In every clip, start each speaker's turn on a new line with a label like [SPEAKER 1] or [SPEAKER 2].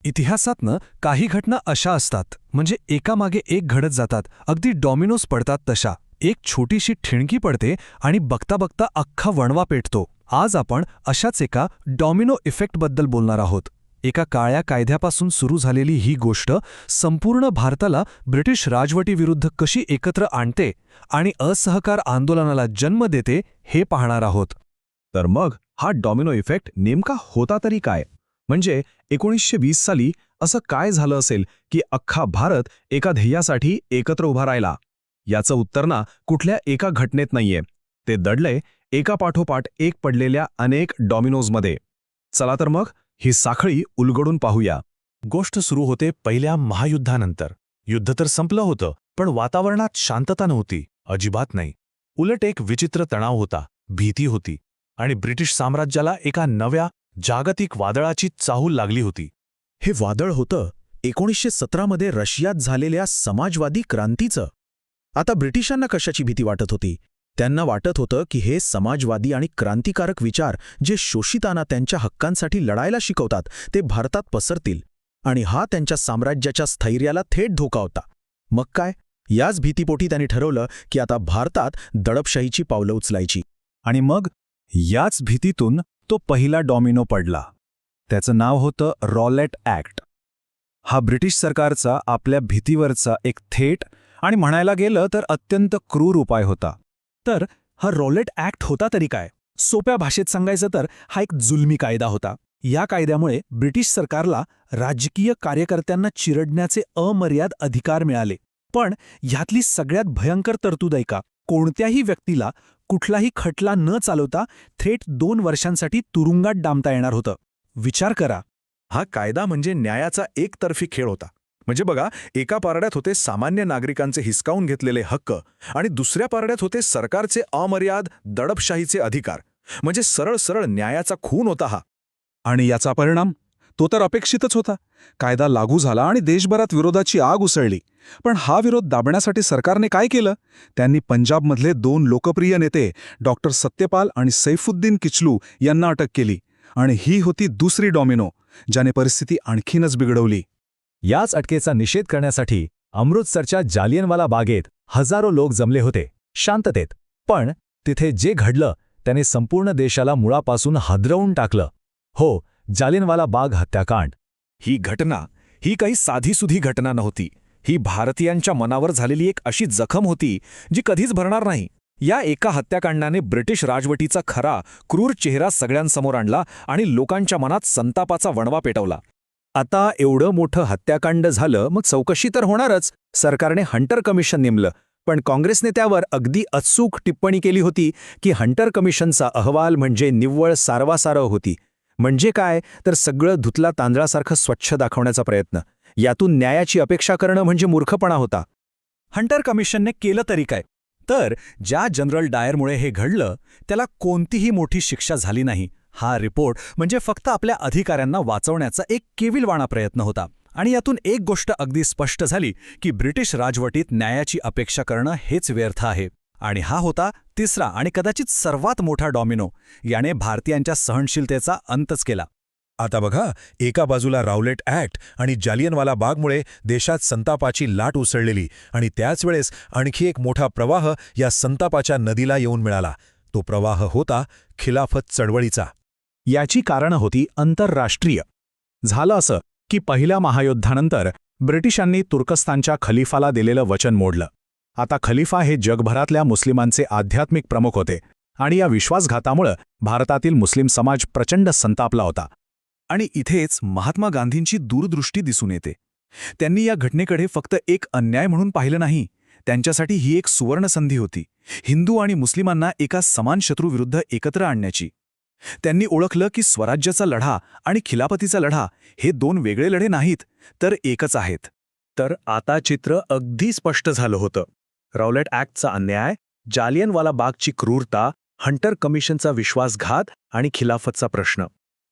[SPEAKER 1] इतिहासातनं काही घटना अशा असतात म्हणजे एकामागे एक घडत जातात, अगदी डॉमिनोज पडतात तशा. एक छोटीशी ठिणगी पडते आणि बघता बघता अख्खा वणवा पेटतो. आज आपण अशाच एका डॉमिनो इफेक्टबद्दल बोलणार आहोत. एका काळ्या कायद्यापासून सुरू झालेली ही गोष्ट संपूर्ण भारताला ब्रिटिश राजवटीविरुद्ध कशी एकत्र आणते आणि असहकार आंदोलनाला जन्म देते हे पाहणार आहोत.
[SPEAKER 2] तर मग हा डॉमिनो इफेक्ट नेमका होता तरी काय? म्हणजे 1920 साली असं काय झालं असेल की अख्खा भारत एका ध्येयासाठी एकत्र उभा राहिला? याचं उत्तर ना कुठल्या एका घटनेत नाहीये. ते दडलंय एका पाठोपाठ एक पडलेल्या अनेक डॉमिनोजमध्ये. चला तर मग ही साखळी उलगडून पाहूया.
[SPEAKER 3] गोष्ट सुरू होते पहिल्या महायुद्धानंतर. युद्ध तर संपलं होतं, पण वातावरणात शांतता नव्हती, अजिबात नाही. उलट एक विचित्र तणाव होता, भीती होती, आणि ब्रिटिश साम्राज्याला एका नव्या जागतिक वादळाची चाहूल लागली होती.
[SPEAKER 4] हे वादळ होतं 1917 मध्ये रशियात झालेल्या समाजवादी क्रांतीचं. आता ब्रिटिशांना कशाची भीती वाटत होती? त्यांना वाटत होतं की हे समाजवादी आणि क्रांतिकारक विचार जे शोषितांना त्यांच्या हक्कांसाठी लढायला शिकवतात ते भारतात पसरतील, आणि हा त्यांच्या साम्राज्याच्या स्थैर्याला थेट धोका होता. मग काय? याच भीतीपोटी त्यांनी ठरवलं की आता भारतात दडपशाहीची पावलं उचलायची.
[SPEAKER 2] आणि मग याच भीतीतून तो पहिला डॉमिनो पडला. त्याचं नाव होतं रॉलेट ॲक्ट. हा ब्रिटिश सरकारचा आपल्या भीतीवरचा एक थेट आणि म्हणायला गेलं तर अत्यंत क्रूर उपाय होता.
[SPEAKER 3] तर हा रॉलेट ॲक्ट होता तरी काय? सोप्या भाषेत सांगायचं तर हा एक जुलमी कायदा होता. या कायद्यामुळे ब्रिटिश सरकारला राजकीय कार्यकर्त्यांना चिरडण्याचे अमर्याद अधिकार मिळाले. पण ह्यातली सगळ्यात भयंकर तरतूद ऐका. कोणत्याही व्यक्तीला कुठलाही खटला न चालवता थेट 2 वर्षांसाठी तुरुंगात डांबता येणार होतं. विचार करा.
[SPEAKER 5] हा कायदा म्हणजे न्यायाचा एकतर्फी खेळ होता. म्हणजे बघा, एका पारड्यात होते सामान्य नागरिकांचे हिसकावून घेतलेले हक्क आणि दुसऱ्या पारड्यात होते सरकारचे अमर्याद दडपशाहीचे अधिकार. म्हणजे सरळ सरळ न्यायाचा खून होता हा.
[SPEAKER 2] आणि याचा परिणाम तो तर अपेक्षितच होता. कायदा लागू झाला आणि देशभरात विरोधाची आग उसळली. पण हा विरोध दाबण्यासाठी सरकारने काय केलं? त्यांनी पंजाबमधले 2 लोकप्रिय नेते डॉक्टर सत्यपाल आणि सैफुद्दीन किचलू यांना अटक केली. आणि ही होती दुसरी डॉमिनो, ज्याने परिस्थिती आणखीनच बिघडवली.
[SPEAKER 6] याच अटकेचा निषेध करण्यासाठी अमृतसरच्या जालियनवाला बागेत हजारो लोक जमले होते, शांततेत. पण तिथे जे घडलं त्याने संपूर्ण देशाला मुळापासून हादरवून टाकलं. हो, जालियनवाला बाग हत्याकांड.
[SPEAKER 5] ही घटना ही काही साधीसुधी घटना नव्हती. ही भारतीयांच्या मनावर झालेली एक अशी जखम होती जी कधीच भरणार नाही. या एका हत्याकांडाने ब्रिटिश राजवटीचा खरा क्रूर चेहरा सगळ्यांसमोर आणला आणि लोकांच्या मनात संतापाचा वणवा पेटवला.
[SPEAKER 2] आता एवढं मोठं हत्याकांड झालं, मग चौकशी तर होणारच. सरकारने हंटर कमिशन नेमलं. पण काँग्रेसने त्यावर अगदी अचूक टिप्पणी केली होती की हंटर कमिशनचा अहवाल म्हणजे निव्वळ सारवासारव होती. म्हणजे काय तर सगळं धुतला तांदळासारखं स्वच्छ दाखवण्याचा प्रयत्न. यातून न्यायाची अपेक्षा करणं म्हणजे मूर्खपणा होता.
[SPEAKER 3] हंटर कमिशनने केलं तरी काय? तर ज्या जनरल डायरमुळे हे घडलं त्याला कोणतीही मोठी शिक्षा झाली नाही. हा रिपोर्ट म्हणजे फक्त आपल्या अधिकाऱ्यांना वाचवण्याचा एक केविलवाणा प्रयत्न होता. आणि यातून एक गोष्ट अगदी स्पष्ट झाली की ब्रिटिश राजवटीत न्यायाची अपेक्षा करणं हेच व्यर्थ आहे. आणि हा होता तिसरा आणि कदाचित सर्वात मोठा डॉमिनो. याने भारतीयांच्या सहनशीलतेचा अंतच केला.
[SPEAKER 7] आता बघा, एका बाजूला रॉलेट ॲक्ट आणि जालियनवाला बागमुळे देशात संतापाची लाट उसळलेली, आणि त्याच वेळेस आणखी एक मोठा प्रवाह या संतापाच्या नदीला येऊन मिळाला. तो प्रवाह होता खिलाफत चळवळीचा.
[SPEAKER 4] याची कारणं होती आंतरराष्ट्रीय. झालं असं की पहिल्या महायुद्धानंतर ब्रिटिशांनी तुर्कस्तानच्या खलिफाला दिलेलं वचन मोडलं. आता खलिफा हे जगभरातल्या मुस्लिमांचे आध्यात्मिक प्रमुख होते, आणि या विश्वासघातामुळे भारतातील मुस्लिम समाज प्रचंड संतापला होता.
[SPEAKER 5] आणि इथेच महात्मा गांधींची दूरदृष्टी दिसून येते. त्यांनी या घटनेकडे फक्त एक अन्याय म्हणून पाहिलं नाही. त्यांच्यासाठी ही एक सुवर्णसंधी होती, हिंदू आणि मुस्लिमांना एका समान शत्रूविरुद्ध एकत्र आणण्याची. त्यांनी ओळखलं की स्वराज्याचा लढा आणि खिलाफतीचा लढा हे 2 वेगळे लढे नाहीत, तर एकच आहेत.
[SPEAKER 3] तर आता चित्र अगदी स्पष्ट झालं होतं. रॉलेट ॲक्टचा अन्याय, जालियनवाला बागची क्रूरता, हंटर कमिशनचा विश्वासघात आणि खिलाफतचा प्रश्न,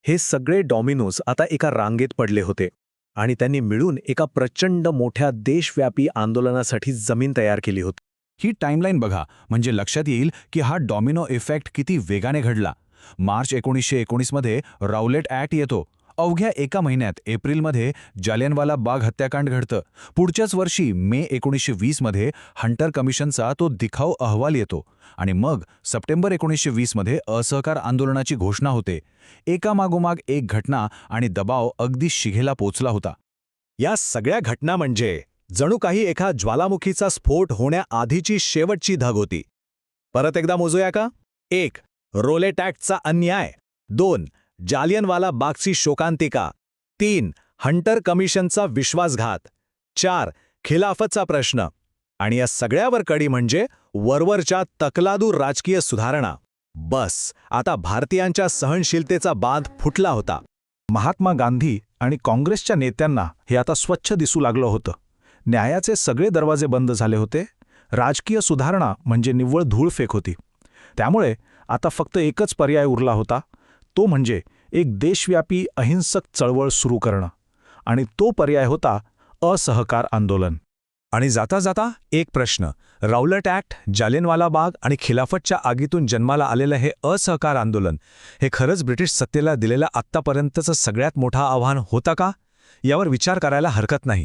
[SPEAKER 3] हे सगळे डॉमिनोज आता एका रांगेत पडले होते. आणि त्यांनी मिळून एका प्रचंड मोठ्या देशव्यापी आंदोलनासाठी जमीन तयार केली होती.
[SPEAKER 2] ही टाईमलाईन बघा, म्हणजे लक्षात येईल की हा डॉमिनो इफेक्ट किती वेगाने घडला. मार्च 1919 मध्ये रॉलेट ॲक्ट येतो. अवघ्या एका महिन्यात एप्रिलमध्ये जालियनवाला बाग हत्याकांड घडतं. पुढच्याच वर्षी मे 1920मध्ये हंटर कमिशनचा तो दिखाऊ अहवाल येतो आणि मग सप्टेंबर 1920मध्ये असहकार आंदोलनाची घोषणा होते. एकामागोमाग एक घटना आणि दबाव अगदी शिगेला पोचला होता.
[SPEAKER 6] या सगळ्या घटना म्हणजे जणू काही एका ज्वालामुखीचा स्फोट होण्याआधीची शेवटची धग होती. परत एकदा मोजूया का? 1. रोलेट ॲक्टचा अन्याय. 2. जालियनवाला बागची शोकांतिका. 3. हंटर कमिशनचा विश्वासघात. 4. खिलाफतचा प्रश्न. आणि या सगळ्यावर कडी म्हणजे वरवरच्या तकलादू राजकीय सुधारणा. बस आता भारतीयांच्या सहनशीलतेचा बांध फुटला होता.
[SPEAKER 4] महात्मा गांधी आणि काँग्रेसच्या नेत्यांना हे आता स्वच्छ दिसू लागलं होतं. न्यायाचे सगळे दरवाजे बंद झाले होते. राजकीय सुधारणा म्हणजे निव्वळ धूळफेक होती. त्यामुळे आता फक्त एकच पर्याय उरला होता, तो म्हणजे एक देशव्यापी अहिंसक चळवळ सुरू करणं. आणि तो पर्याय होता असहकार आंदोलन.
[SPEAKER 1] आणि जाता जाता एक प्रश्न, राऊलेट ॲक्ट, जालियनवाला बाग आणि खिलाफतच्या आगीतून जन्माला आलेलं हे असहकार आंदोलन, हे खरंच ब्रिटिश सत्तेला दिलेलं आत्तापर्यंतचं सगळ्यात मोठं आव्हान होतं का? यावर विचार करायला हरकत नाही.